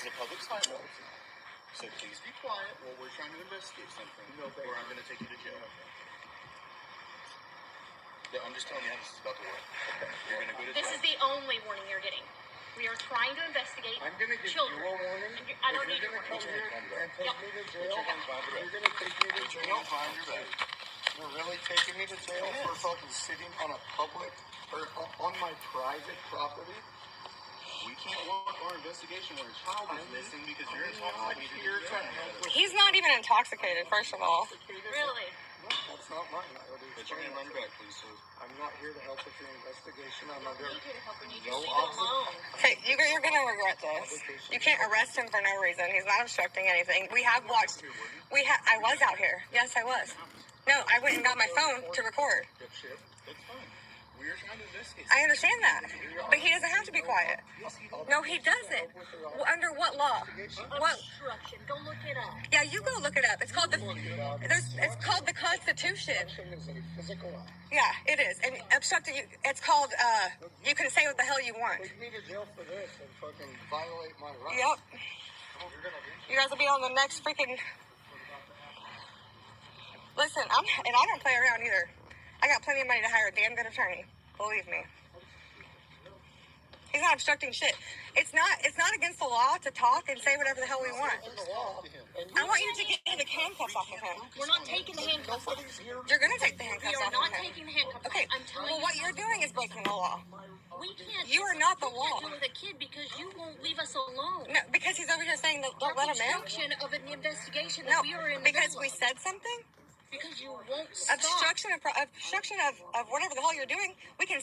is a public sidewalk, so please be quiet while we're trying to investigate something, or I'm going to take you to jail. I'm just telling you how this is about to work. Okay. You're going to go to jail. This is the only warning you're getting. We are trying to investigate children. I'm going to give you a warning. I don't need your warning. You're going to come here and take me to jail. You're going to take me to jail. You're really taking me to jail for fucking sitting on a public or on my private property? We can't walk our investigation when a child is missing because you're intoxicated. He's not even intoxicated, first of all. Really? No, that's not mine. Put your hand on your back, please, sir. I'm not here to help with your investigation. I'm under no obstacle. Okay, you're going to regret this. You can't arrest him for no reason. He's not obstructing anything. We have watched. I was out here. Yes, I was. No, I went and got my phone to record. That's fine. We're trying to investigate. I understand that, but he doesn't have to be quiet. No, he doesn't. Under what law? What? Obstruction. Go look it up. Yeah, you go look it up. It's called It's called the Constitution. Yeah, it is. And obstructing. It's called. You can say what the hell you want. Take me to jail for this and fucking violate my rights. Yep. You guys will be on the next freaking. Listen, I don't play around either. I got plenty of money to hire a damn good attorney. Believe me. He's not obstructing shit. It's not against the law to talk and say whatever the hell we want. I want you to get the handcuffs off of him. We're not taking the handcuffs off. You're going to take the handcuffs off of him. We are not taking the handcuffs off. Okay, well, what you're doing is breaking the law. We can't. You are not the law. You can't do with a kid because you won't leave us alone. No, because he's over here saying that don't let him in. Obstruction of an investigation No, that we are in. Because we said something. Because you won't stop. Obstruction of whatever the hell you're doing. We can.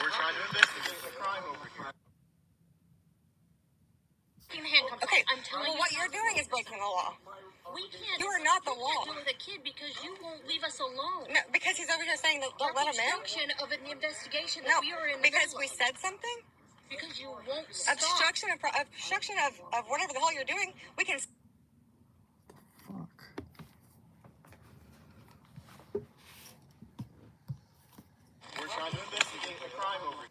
We're trying to investigate the crime over here. Okay, I'm telling you. What you're doing is breaking the law. We can't. You are not the law. You can't do with a kid because you won't leave us alone. No, because he's over here saying that don't let him in. Obstruction of an investigation that we are in. Because we said something. Because you won't stop. Obstruction of whatever the hell you're doing. We can. We're trying to investigate the crime over here.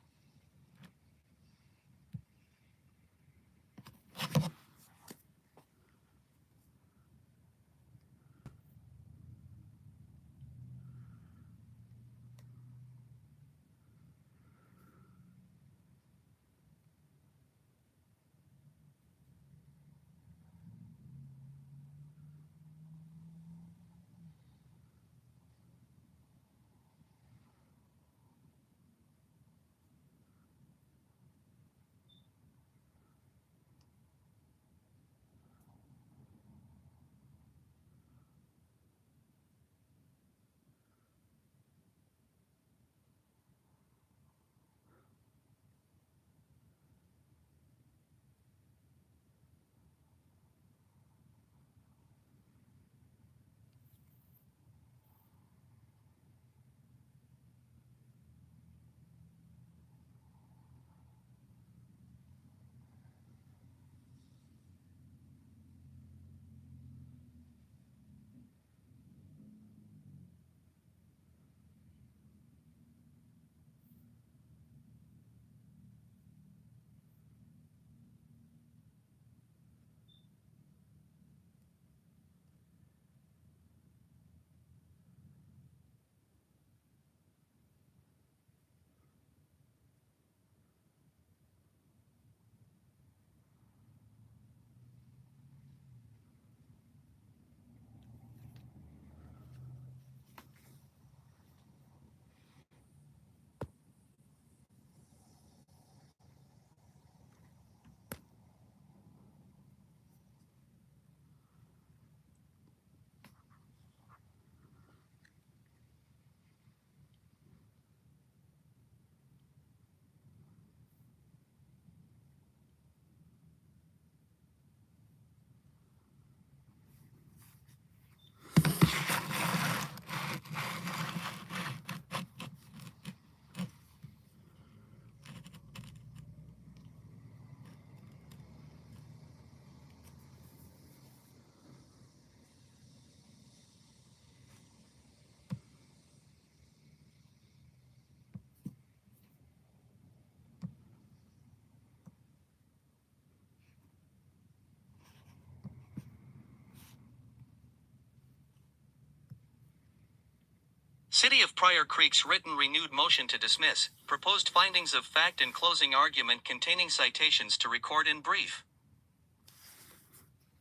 City of Pryor Creek's written renewed motion to dismiss, proposed findings of fact and closing argument containing citations to record in brief.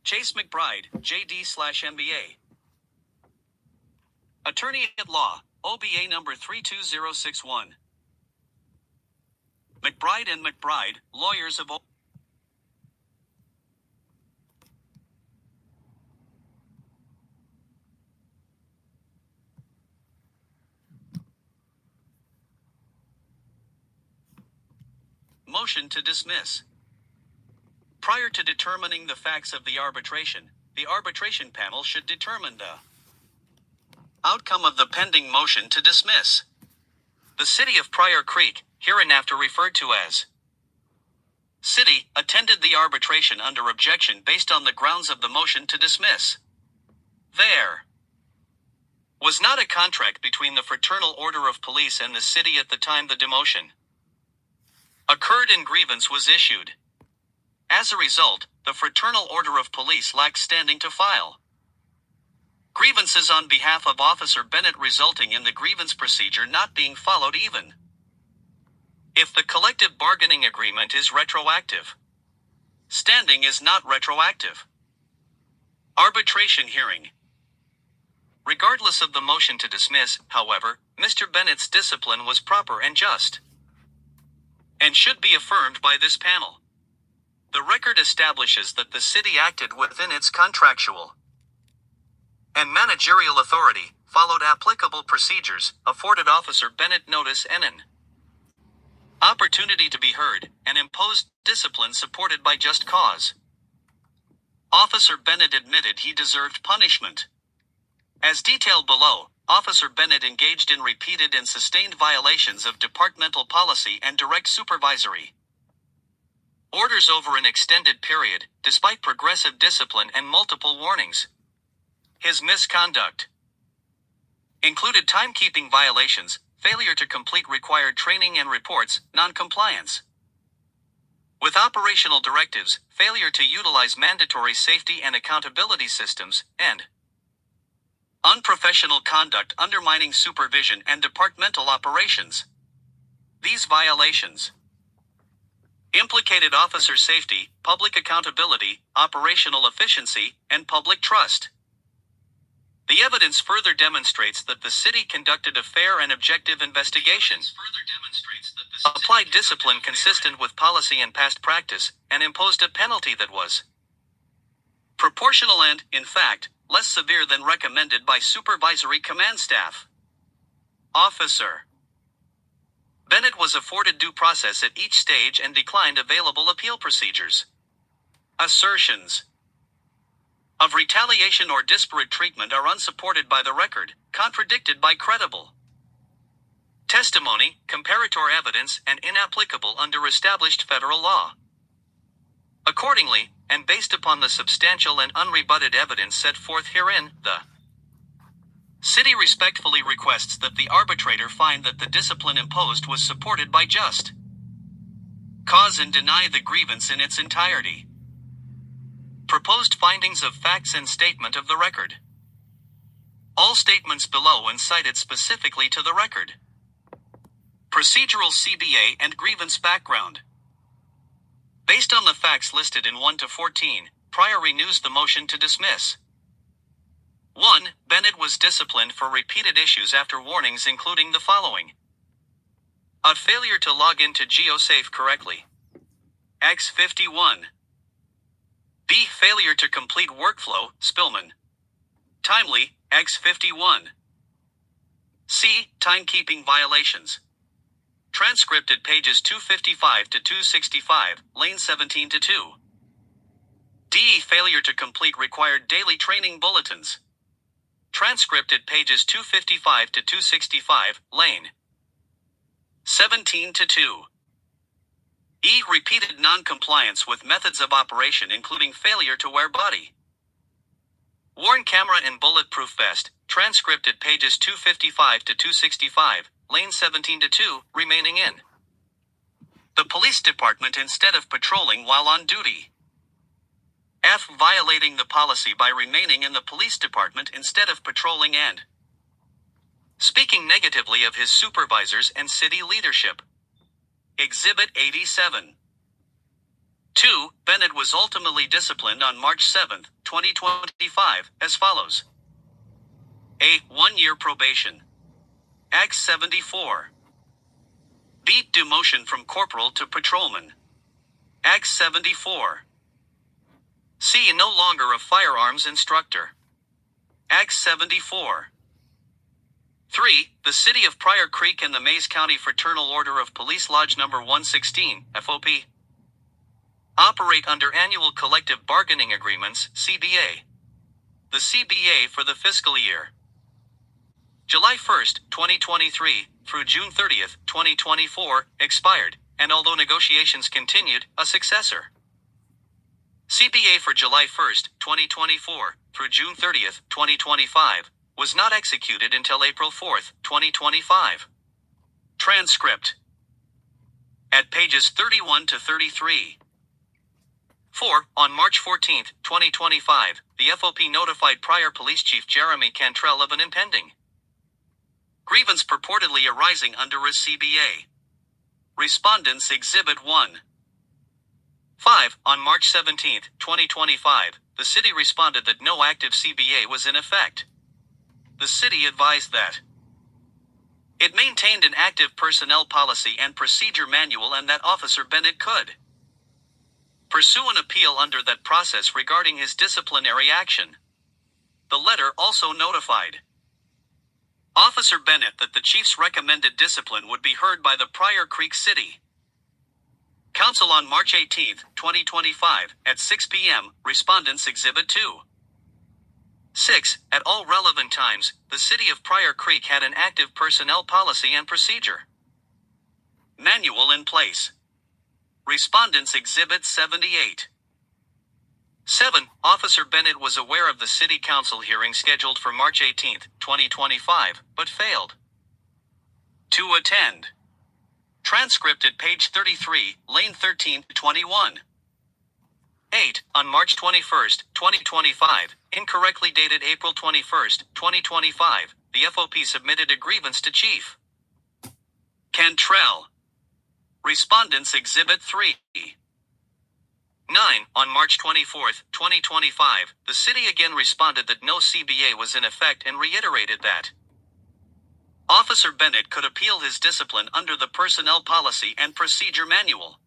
Chase McBride, JD/MBA. Attorney at Law, OBA number 32061. McBride and McBride, lawyers of Motion to dismiss. Prior to determining the facts of the arbitration panel should determine the outcome of the pending motion to dismiss. The City of Pryor Creek, hereinafter referred to as City, attended the arbitration under objection based on the grounds of the motion to dismiss. There was not a contract between the Fraternal Order of Police and the City at the time the demotion occurred and grievance was issued. As a result, the Fraternal Order of Police lacks standing to file grievances on behalf of Officer Bennett, resulting in the grievance procedure not being followed even if the collective bargaining agreement is retroactive. Standing is not retroactive. Arbitration hearing. Regardless of the motion to dismiss, however, Mr. Bennett's discipline was proper and just, and should be affirmed by this panel. The record establishes that the city acted within its contractual and managerial authority, followed applicable procedures, afforded Officer Bennett notice and an opportunity to be heard, and imposed discipline supported by just cause. Officer Bennett admitted he deserved punishment. As detailed below, Officer Bennett engaged in repeated and sustained violations of departmental policy and direct supervisory orders over an extended period, despite progressive discipline and multiple warnings. His misconduct included timekeeping violations, failure to complete required training and reports, non-compliance with operational directives, failure to utilize mandatory safety and accountability systems, and unprofessional conduct undermining supervision and departmental operations. These violations implicated officer safety, public accountability, operational efficiency, and public trust. The evidence further demonstrates that the city conducted a fair and objective investigation, applied discipline consistent with policy and past practice, and imposed a penalty that was proportional and, in fact, less severe than recommended by supervisory command staff. Officer Bennett was afforded due process at each stage and declined available appeal procedures. Assertions of retaliation or disparate treatment are unsupported by the record, contradicted by credible testimony, comparator evidence, and inapplicable under established federal law. Accordingly, and based upon the substantial and unrebutted evidence set forth herein, the city respectfully requests that the arbitrator find that the discipline imposed was supported by just cause and deny the grievance in its entirety. Proposed findings of facts and statement of the record. All statements below and cited specifically to the record. Procedural CBA and grievance background. Based on the facts listed in 1 to 14, Pryor renews the motion to dismiss. 1. Bennett was disciplined for repeated issues after warnings including the following: a failure to log into GeoSafe correctly. X 51. B. Failure to complete workflow, Spillman. Timely, X 51. C. Timekeeping violations. Transcript at pages 255 to 265, lane 17 to 2. D. Failure to complete required daily training bulletins. Transcript at pages 255 to 265, lane 17 to 2. E. Repeated non-compliance with methods of operation including failure to wear body worn camera and bulletproof vest. Transcript at pages 255 to 265, lane 17 to 2, remaining in the police department instead of patrolling while on duty. F. Violating the policy by remaining in the police department instead of patrolling and Speaking negatively of his supervisors and city leadership. Exhibit 87. 2. Bennett was ultimately disciplined on March 7, 2025, as follows. A. 1-year probation. Acts 74. B. Demotion from corporal to patrolman. Acts 74. C. No longer a firearms instructor. Acts 74. 3. The City of Pryor Creek and the Mays County Fraternal Order of Police Lodge No. 116, FOP. Operate under Annual Collective Bargaining Agreements, CBA. The CBA for the fiscal year July 1, 2023, through June 30, 2024, expired, and although negotiations continued, a successor. CBA for July 1, 2024, through June 30, 2025, was not executed until April 4, 2025. Transcript. At pages 31 to 33. 4. On March 14, 2025, the FOP notified Pryor Police Chief Jeremy Cantrell of an impending grievance purportedly arising under a CBA. Respondents Exhibit 1. 5. On March 17, 2025, the city responded that no active CBA was in effect. The city advised that it maintained an active personnel policy and procedure manual and that Officer Bennett could pursue an appeal under that process regarding his disciplinary action. The letter also notified Officer Bennett that the chief's recommended discipline would be heard by the Pryor Creek City Council on March 18, 2025, at 6 p.m., Respondents Exhibit 2. 6. At all relevant times, the City of Pryor Creek had an active personnel policy and procedure manual in place. Respondents Exhibit 78. 7. Officer Bennett was aware of the City Council hearing scheduled for March 18, 2025, but failed to attend. Transcript at page 33, lane 13-21. 8. On March 21, 2025, incorrectly dated April 21, 2025, the FOP submitted a grievance to Chief Cantrell. Respondents Exhibit 3. 9. On March 24, 2025, the city again responded that no CBA was in effect and reiterated that Officer Bennett could appeal his discipline under the Personnel Policy and Procedure Manual.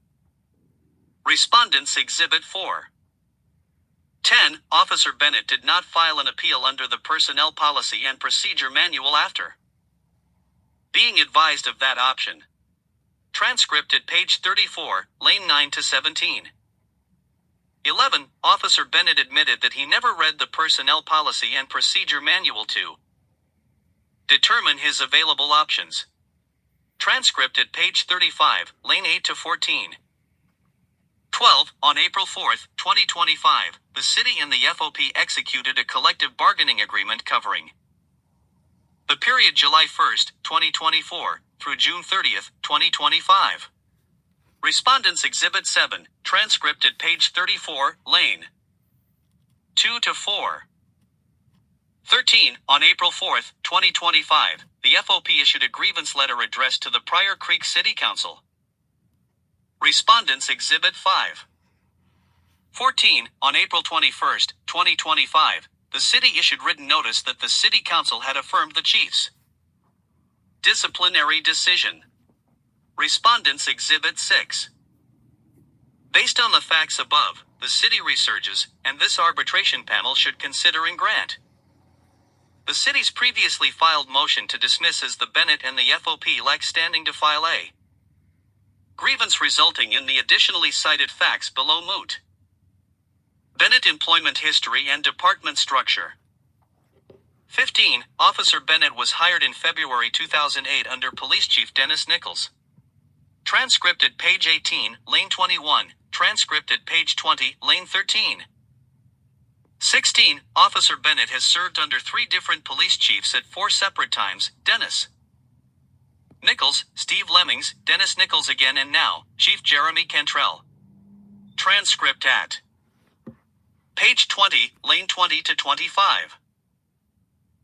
Respondents Exhibit 4. 10. Officer Bennett did not file an appeal under the Personnel Policy and Procedure Manual after being advised of that option. Transcript at page 34, lane 9-17. 11. Officer Bennett admitted that he never read the Personnel Policy and Procedure Manual to determine his available options. Transcript at page 35, lane 8-14. 12. On April 4, 2025, the city and the FOP executed a collective bargaining agreement covering the period July 1, 2024, through June 30, 2025. Respondents Exhibit 7, transcript at page 34, lane 2-4. 13. On April 4, 2025, the FOP issued a grievance letter addressed to the Pryor Creek City Council. Respondents Exhibit 5. 14. On April 21, 2025, the city issued written notice that the City Council had affirmed the chief's disciplinary decision. Respondents Exhibit 6. Based on the facts above, the city resurges, and this arbitration panel should consider and grant the city's previously filed motion to dismiss as the Bennett and the FOP lack standing to file a grievance resulting in the additionally cited facts below moot. Bennett employment history and department structure. 15. Officer Bennett was hired in February 2008 under Police Chief Dennis Nichols. Transcript at page 18, lane 21, transcript at page 20, lane 13. 16. Officer Bennett has served under 3 different police chiefs at 4 separate times: Dennis Nichols, Steve Lemmings, Dennis Nichols again, and now, Chief Jeremy Cantrell. Transcript at page 20, lane 20-25.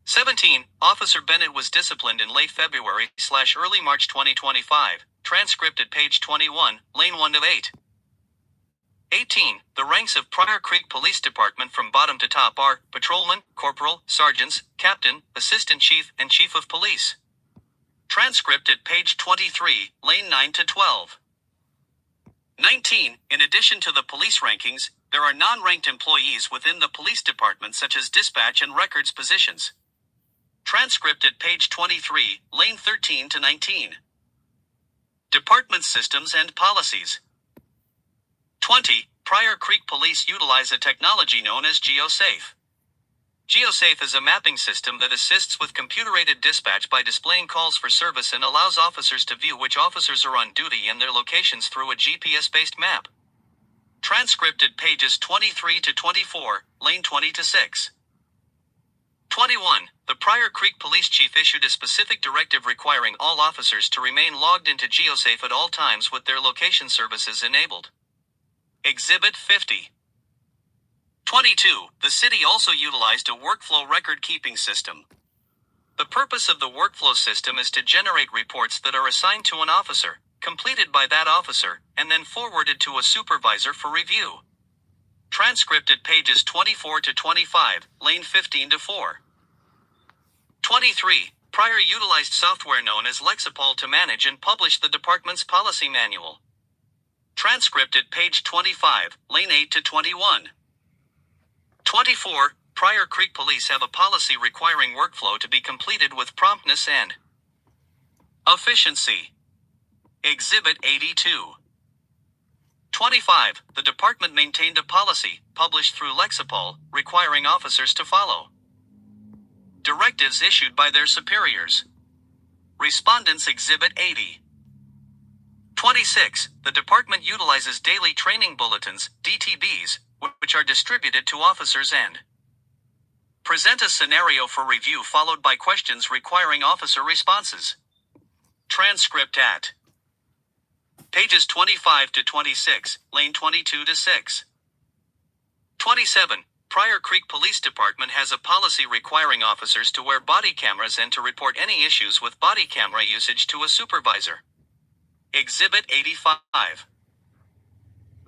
17. Officer Bennett was disciplined in late February/early March 2025. Transcript at page 21, lane 1 of 8. 18. The ranks of Pryor Creek Police Department from bottom to top are patrolman, corporal, sergeants, captain, assistant chief, and chief of police. Transcript at page 23, lane 9 to 12. 19. In addition to the police rankings, there are non-ranked employees within the police department such as dispatch and records positions. Transcript at page 23, lane 13 to 19. Department systems and policies. 20. Pryor Creek Police utilize a technology known as GeoSafe. GeoSafe is a mapping system that assists with computer-aided dispatch by displaying calls for service and allows officers to view which officers are on duty and their locations through a GPS-based map. Transcript at pages 23 to 24, lane 20 to 6. 21. The Pryor Creek Police Chief issued a specific directive requiring all officers to remain logged into GeoSafe at all times with their location services enabled. Exhibit 50. 22. The city also utilized a workflow record-keeping system. The purpose of the workflow system is to generate reports that are assigned to an officer, completed by that officer, and then forwarded to a supervisor for review. Transcript at pages 24 to 25, lane 15 to 4. 23. Pryor utilized software known as Lexipol to manage and publish the department's policy manual. Transcript at page 25, lane 8 to 21. 24. Pryor Creek Police have a policy requiring workflow to be completed with promptness and efficiency. Exhibit 82. 25. The department maintained a policy, published through Lexipol, requiring officers to follow directives issued by their superiors. Respondents Exhibit 80. 26. The department utilizes daily training bulletins, DTBs, which are distributed to officers and present a scenario for review followed by questions requiring officer responses. Transcript at pages 25 to 26, lane 22 to 6. 27. Pryor Creek Police Department has a policy requiring officers to wear body cameras and to report any issues with body camera usage to a supervisor. Exhibit 85.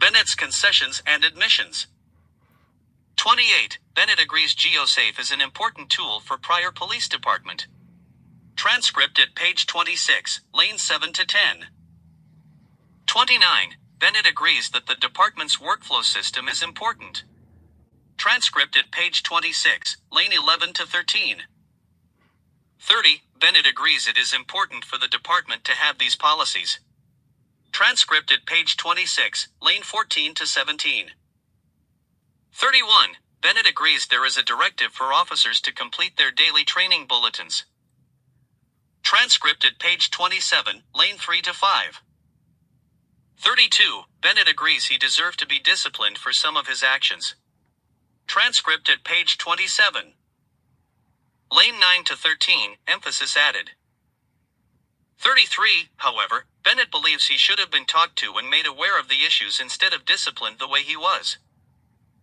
Bennett's concessions and admissions. 28. Bennett agrees GeoSafe is an important tool for Pryor Police Department. Transcript at page 26, lane 7 to 10. 29. Bennett agrees that the department's workflow system is important. Transcript at page 26, lane 11 to 13. 30. Bennett agrees it is important for the department to have these policies. Transcript at page 26, lane 14 to 17. 31. Bennett agrees there is a directive for officers to complete their daily training bulletins. Transcript at page 27, lane 3 to 5. 32. Bennett agrees he deserved to be disciplined for some of his actions. Transcript at page 27. Lane 9 to 13, emphasis added. 33. However, Bennett believes he should have been talked to and made aware of the issues instead of disciplined the way he was.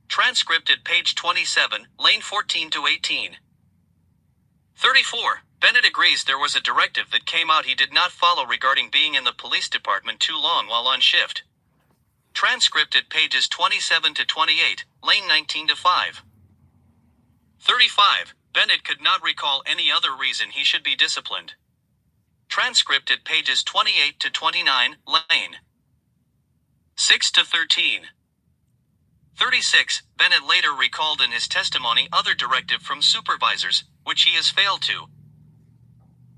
Transcript at page 27, lane 14 to 18. 34. Bennett agrees there was a directive that came out he did not follow regarding being in the police department too long while on shift. Transcript at pages 27 to 28, lane 19 to 5. 35. Bennett could not recall any other reason he should be disciplined. Transcript at pages 28 to 29, lane 6 to 13. 36. Bennett later recalled in his testimony other directive from supervisors, which he has failed to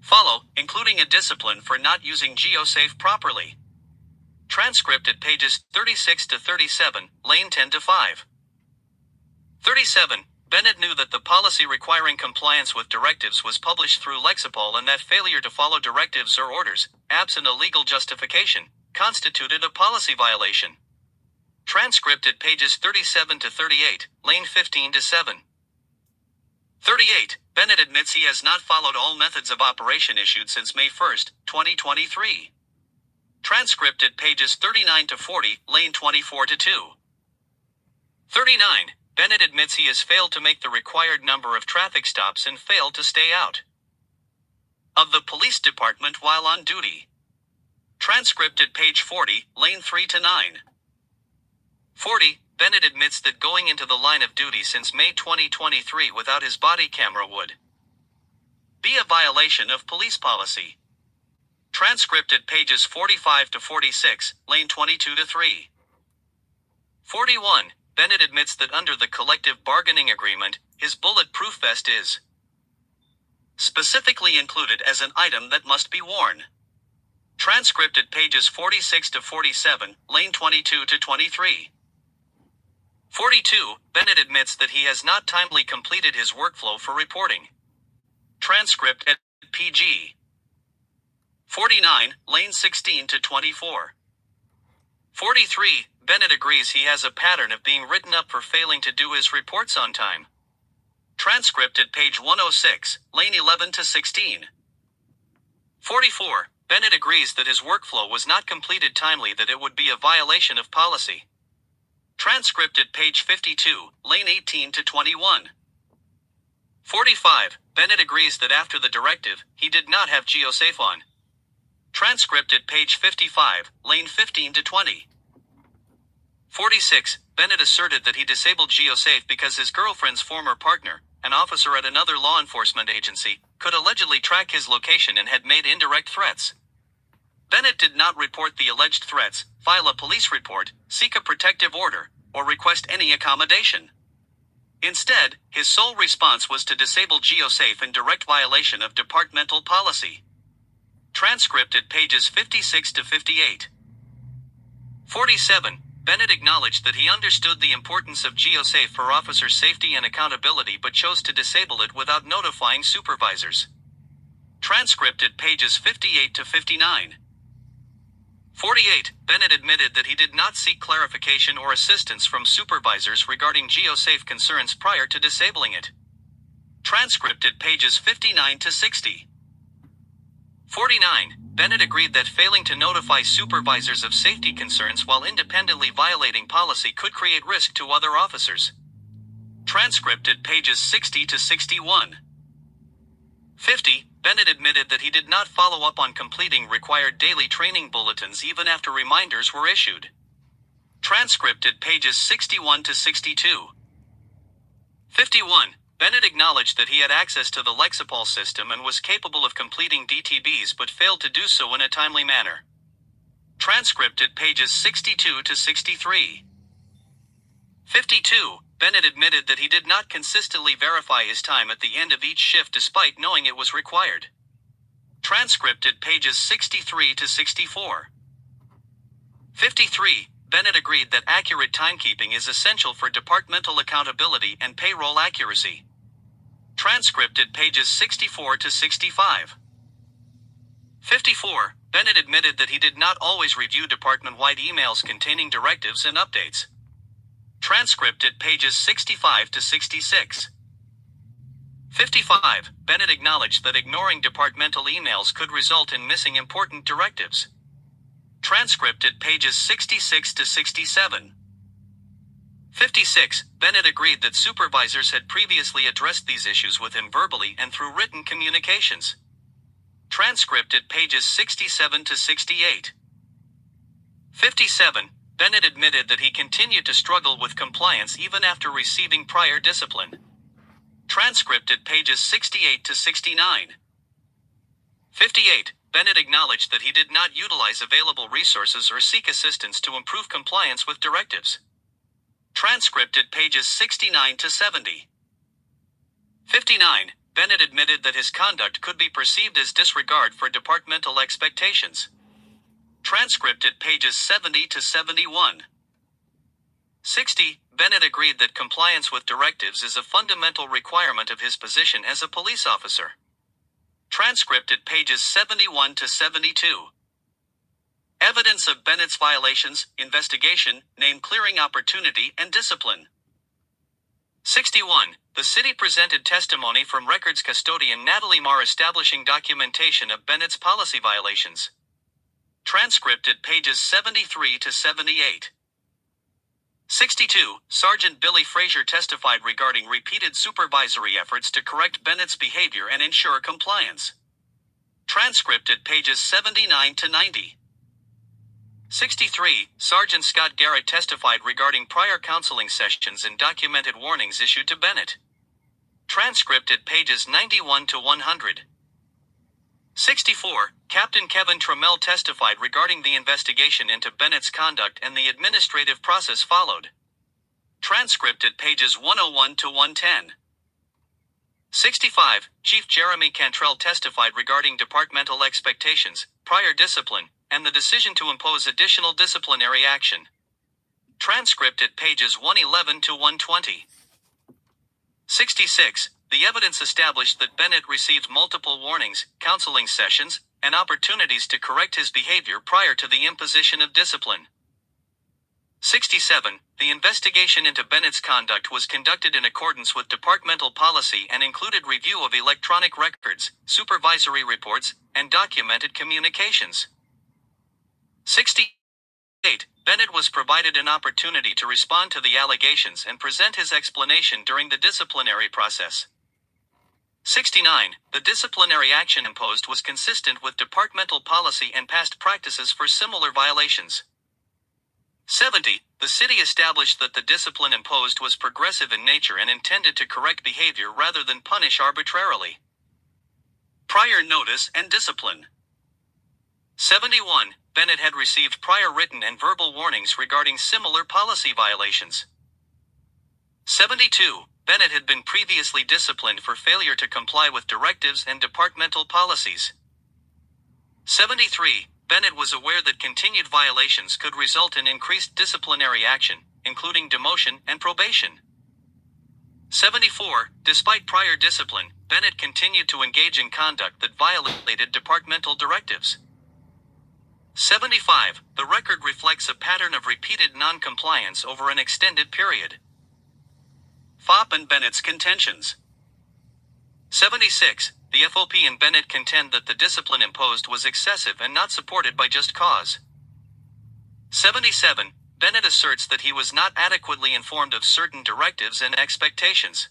follow, including a discipline for not using GeoSafe properly. Transcript at pages 36 to 37, lane 10 to 5. 37. Bennett knew that the policy requiring compliance with directives was published through Lexipol and that failure to follow directives or orders, absent a legal justification, constituted a policy violation. Transcript at pages 37 to 38, lane 15 to 7. 38. Bennett admits he has not followed all methods of operation issued since May 1, 2023. Transcript at pages 39 to 40, lane 24 to 2. 39. Bennett admits he has failed to make the required number of traffic stops and failed to stay out of the police department while on duty. Transcript at page 40, lane 3 to 9. 40. Bennett admits that going into the line of duty since May 2023 without his body camera would be a violation of police policy. Transcript at pages 45 to 46, lane 22 to 3. 41. Bennett admits that under the collective bargaining agreement, his bulletproof vest is specifically included as an item that must be worn. Transcript at pages 46 to 47, lane 22 to 23. 42. Bennett admits that he has not timely completed his workflow for reporting. Transcript at PG 49, lane 16 to 24. 43. Bennett agrees he has a pattern of being written up for failing to do his reports on time. Transcript at page 106, lane 11 to 16. 44. Bennett agrees that his workflow was not completed timely, that it would be a violation of policy. Transcript at page 52, lane 18 to 21. 45. Bennett agrees that after the directive, he did not have GeoSafe on. Transcript at page 55, lane 15 to 20. 46. Bennett asserted that he disabled GeoSafe because his girlfriend's former partner, an officer at another law enforcement agency, could allegedly track his location and had made indirect threats. Bennett did not report the alleged threats, file a police report, seek a protective order, or request any accommodation. Instead, his sole response was to disable GeoSafe in direct violation of departmental policy. Transcript at pages 56 to 58. 47. Bennett acknowledged that he understood the importance of GeoSafe for officer safety and accountability but chose to disable it without notifying supervisors. Transcript at pages 58 to 59. 48. Bennett admitted that he did not seek clarification or assistance from supervisors regarding GeoSafe concerns prior to disabling it. Transcript at pages 59 to 60. 49. Bennett agreed that failing to notify supervisors of safety concerns while independently violating policy could create risk to other officers. Transcript at pages 60 to 61. 50. Bennett admitted that he did not follow up on completing required daily training bulletins even after reminders were issued. Transcript at pages 61 to 62. 51. Bennett acknowledged that he had access to the Lexipol system and was capable of completing DTBs but failed to do so in a timely manner. Transcript at pages 62 to 63. 52. Bennett admitted that he did not consistently verify his time at the end of each shift despite knowing it was required. Transcript at pages 63 to 64. 53. Bennett agreed that accurate timekeeping is essential for departmental accountability and payroll accuracy. Transcript at pages 64 to 65. 54. Bennett admitted that he did not always review department-wide emails containing directives and updates. Transcript at pages 65 to 66. 55. Bennett acknowledged that ignoring departmental emails could result in missing important directives. Transcript at pages 66 to 67. 56. Bennett agreed that supervisors had previously addressed these issues with him verbally and through written communications. Transcript at pages 67 to 68. 57. Bennett admitted that he continued to struggle with compliance even after receiving prior discipline. Transcript at pages 68 to 69. 58. Bennett acknowledged that he did not utilize available resources or seek assistance to improve compliance with directives. Transcript at pages 69 to 70. 59. Bennett admitted that his conduct could be perceived as disregard for departmental expectations. Transcript at pages 70 to 71. 60. Bennett agreed that compliance with directives is a fundamental requirement of his position as a police officer. Transcript at pages 71 to 72. Evidence of Bennett's violations, investigation, name-clearing opportunity, and discipline. 61. The city presented testimony from records custodian Natalie Marr establishing documentation of Bennett's policy violations. Transcript at pages 73 to 78. 62. Sergeant Billy Frazier testified regarding repeated supervisory efforts to correct Bennett's behavior and ensure compliance. Transcript at pages 79 to 90. 63. Sergeant Scott Garrett testified regarding prior counseling sessions and documented warnings issued to Bennett. Transcript at pages 91 to 100. 64. Captain Kevin Trammell testified regarding the investigation into Bennett's conduct and the administrative process followed. Transcript at pages 101 to 110. 65. Chief Jeremy Cantrell testified regarding departmental expectations, prior discipline, and the decision to impose additional disciplinary action. Transcript at pages 111 to 120. 66. The evidence established that Bennett received multiple warnings, counseling sessions, and opportunities to correct his behavior prior to the imposition of discipline. 67. The investigation into Bennett's conduct was conducted in accordance with departmental policy and included review of electronic records, supervisory reports, and documented communications. 68. Bennett was provided an opportunity to respond to the allegations and present his explanation during the disciplinary process. 69. The disciplinary action imposed was consistent with departmental policy and past practices for similar violations. 70. The city established that the discipline imposed was progressive in nature and intended to correct behavior rather than punish arbitrarily. Prior notice and discipline. 71. Bennett had received prior written and verbal warnings regarding similar policy violations. 72. Bennett had been previously disciplined for failure to comply with directives and departmental policies. 73. Bennett was aware that continued violations could result in increased disciplinary action, including demotion and probation. 74. Despite prior discipline, Bennett continued to engage in conduct that violated departmental directives. 75. The record reflects a pattern of repeated non-compliance over an extended period. FOP and Bennett's contentions. 76. The FOP and Bennett contend that the discipline imposed was excessive and not supported by just cause. 77. Bennett asserts that he was not adequately informed of certain directives and expectations.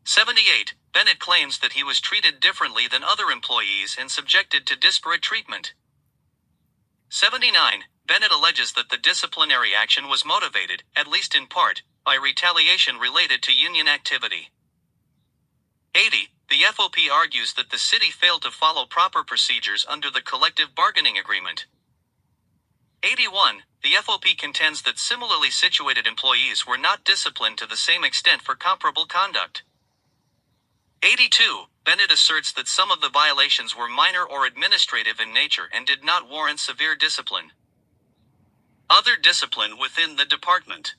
78. Bennett claims that he was treated differently than other employees and subjected to disparate treatment. 79. Bennett alleges that the disciplinary action was motivated, at least in part, by retaliation related to union activity. 80. The FOP argues that the city failed to follow proper procedures under the collective bargaining agreement. 81. The FOP contends that similarly situated employees were not disciplined to the same extent for comparable conduct. 82. Bennett asserts that some of the violations were minor or administrative in nature and did not warrant severe discipline. Other discipline within the department.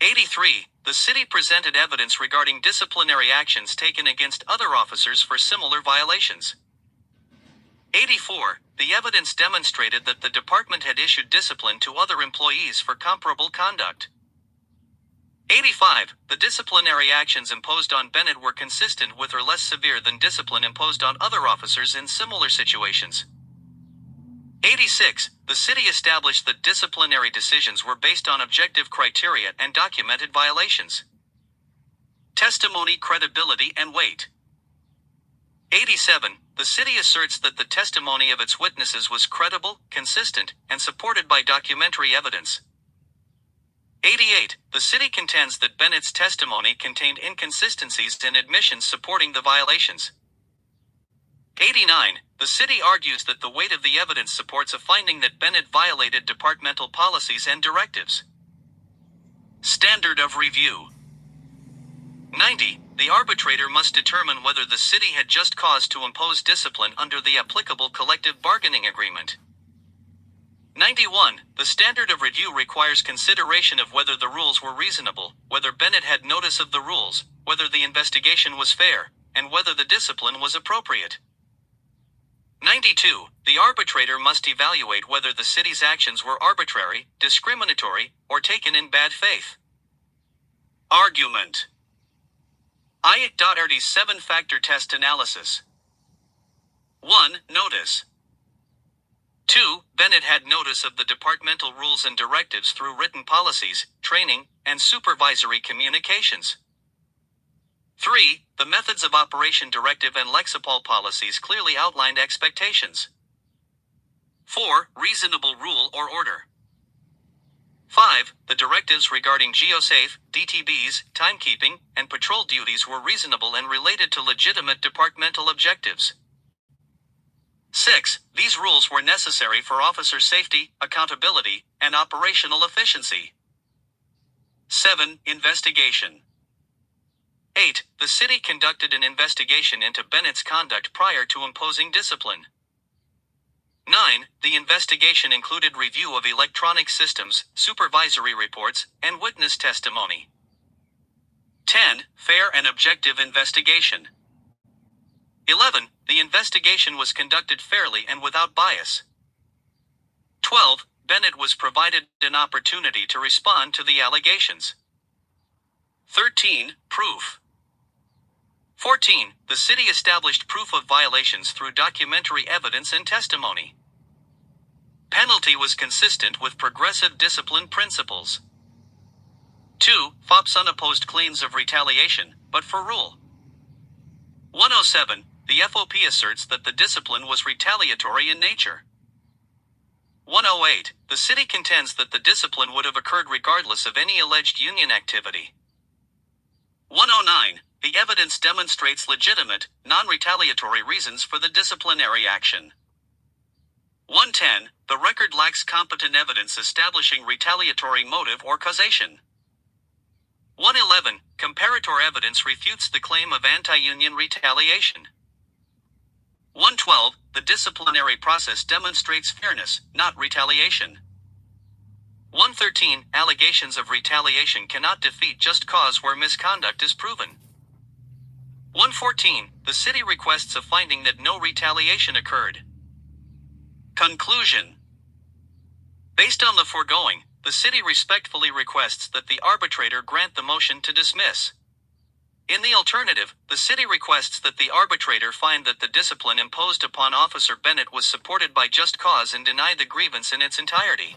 83. The city presented evidence regarding disciplinary actions taken against other officers for similar violations. 84. The evidence demonstrated that the department had issued discipline to other employees for comparable conduct. 85. The disciplinary actions imposed on Bennett were consistent with or less severe than discipline imposed on other officers in similar situations. 86. The city established that disciplinary decisions were based on objective criteria and documented violations. Testimony, credibility, and weight. 87. The city asserts that the testimony of its witnesses was credible, consistent, and supported by documentary evidence. 88. The city contends that Bennett's testimony contained inconsistencies and admissions supporting the violations. 89. The city argues that the weight of the evidence supports a finding that Bennett violated departmental policies and directives. Standard of review. 90. The arbitrator must determine whether the city had just cause to impose discipline under the applicable collective bargaining agreement. 91. The standard of review requires consideration of whether the rules were reasonable, whether Bennett had notice of the rules, whether the investigation was fair, and whether the discipline was appropriate. 92. The arbitrator must evaluate whether the city's actions were arbitrary, discriminatory, or taken in bad faith. Argument. IAC.RD's 7-factor test analysis. 1. Notice. 2. Bennett had notice of the departmental rules and directives through written policies, training, and supervisory communications. 3. The methods of operation directive and Lexipol policies clearly outlined expectations. 4. Reasonable rule or order. 5. The directives regarding GeoSafe, DTBs, timekeeping, and patrol duties were reasonable and related to legitimate departmental objectives. 6. These rules were necessary for officer safety, accountability, and operational efficiency. 7. Investigation. 8. The city conducted an investigation into Bennett's conduct prior to imposing discipline. 9. The investigation included review of electronic systems, supervisory reports, and witness testimony. 10. Fair and objective investigation. 11. The investigation was conducted fairly and without bias. 12. Bennett was provided an opportunity to respond to the allegations. 13. Proof. 14. The city established proof of violations through documentary evidence and testimony. Penalty was consistent with progressive discipline principles. 2. FOPS unopposed claims of retaliation, but for Rule 107, the FOP asserts that the discipline was retaliatory in nature. 108, the city contends that the discipline would have occurred regardless of any alleged union activity. 109, the evidence demonstrates legitimate, non-retaliatory reasons for the disciplinary action. 110, the record lacks competent evidence establishing retaliatory motive or causation. 111, comparator evidence refutes the claim of anti-union retaliation. 112, the disciplinary process demonstrates fairness, not retaliation. 113, allegations of retaliation cannot defeat just cause where misconduct is proven. 114, the city requests a finding that no retaliation occurred. Conclusion. Based on the foregoing, the city respectfully requests that the arbitrator grant the motion to dismiss. In the alternative, the city requests that the arbitrator find that the discipline imposed upon Officer Bennett was supported by just cause and deny the grievance in its entirety.